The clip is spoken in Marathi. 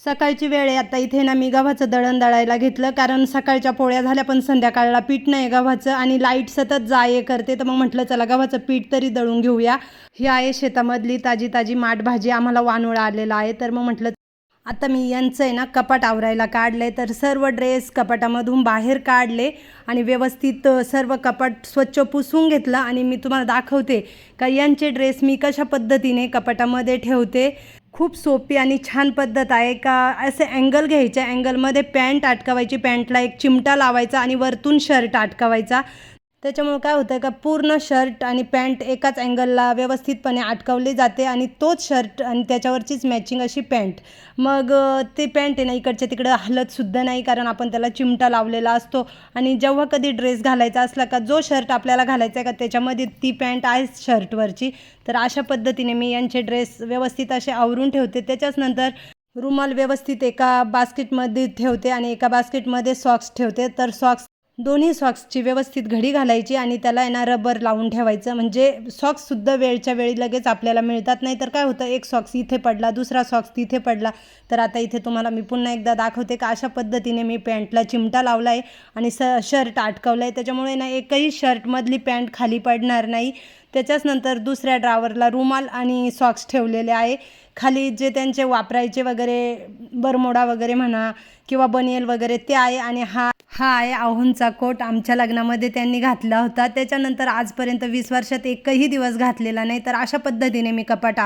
सकाळची वेळ आहे. आता इथे ना मी गव्हाचं दळण दळायला घेतलं, कारण सकाळच्या पोळ्या झाल्या पण संध्याकाळला पीठ नाही गव्हाचं आणि लाईट सतत जा ये करते. तर मग म्हटलं चला गव्हाचं पीठ तरी दळून घेऊया. ही आहे शेतामधली ताजी ताजी माठ भाजी. आम्हाला वानोळा आलेला आहे, तर मग म्हटलं आता मी यांचं आहे ना कपाट आवरायला काढले. तर सर्व ड्रेस कपाटामधून बाहेर काढले आणि व्यवस्थित सर्व कपाट स्वच्छ पुसून घेतलं. आणि मी तुम्हाला दाखवते का यांचे ड्रेस मी कशा पद्धतीने कपाटामध्ये ठेवते. खूप सोपी आणि छान पद्धत आहे. का असे अँगल घ्यायचे, अँगलमध्ये पॅन्ट अटकवायची, पॅन्टला एक चिमटा लावायचा आणि वरतून शर्ट अटकवायचा. त्याच्यामुळे काय होतं का पूर्ण शर्ट आणि पॅन्ट एकाच अँगलला व्यवस्थितपणे अटकवली जाते आणि तोच शर्ट आणि त्याच्यावरचीच मॅचिंग अशी पॅन्ट. मग ते पॅन्ट आहे ना इकडच्या तिकडं हलतसुद्धा नाही, कारण आपण त्याला चिमटा लावलेला असतो. आणि जेव्हा कधी ड्रेस घालायचा असला का जो शर्ट आपल्याला घालायचा आहे का त्याच्यामध्ये ती पॅन्ट आहे शर्टवरची. तर अशा पद्धतीने मी यांचे ड्रेस व्यवस्थित असे आवरून ठेवते. त्याच्याच नंतर रुमाल व्यवस्थित एका बास्केटमध्ये ठेवते आणि एका बास्केटमध्ये सॉक्स ठेवते. तर दोन्ही सॉक्सची व्यवस्थित घडी घालायची आणि त्याला आहे ना रबर लावून ठेवायचं, म्हणजे सॉक्ससुद्धा वेळच्या वेळी लगेच आपल्याला मिळतात. नाही तर काय होतं एक सॉक्स इथे पडला, दुसरा सॉक्स तिथे पडला. तर आता इथे तुम्हाला मी पुन्हा एकदा दाखवते का अशा पद्धतीने मी पॅन्टला चिमटा लावला आहे आणि शर्ट अटकवलं आहे. त्याच्यामुळे ना एकही शर्टमधली पॅन्ट खाली पडणार नाही. त्याच्याच नंतर दुसऱ्या ड्रावरला रुमाल आणि सॉक्स ठेवलेले आहे. खाली जे त्यांचे वापरायचे वगैरे बरमोडा वगैरे म्हणा किंवा बनियल वगैरे ते आहे. आणि हा आहे आहोंचा कोट. आमच्या लग्नामध्ये त्यांनी घातला होता. त्याच्यानंतर आजपर्यंत 20 वर्षात एकही दिवस घातलेला नाही. तर अशा पद्धतीने मी कपाट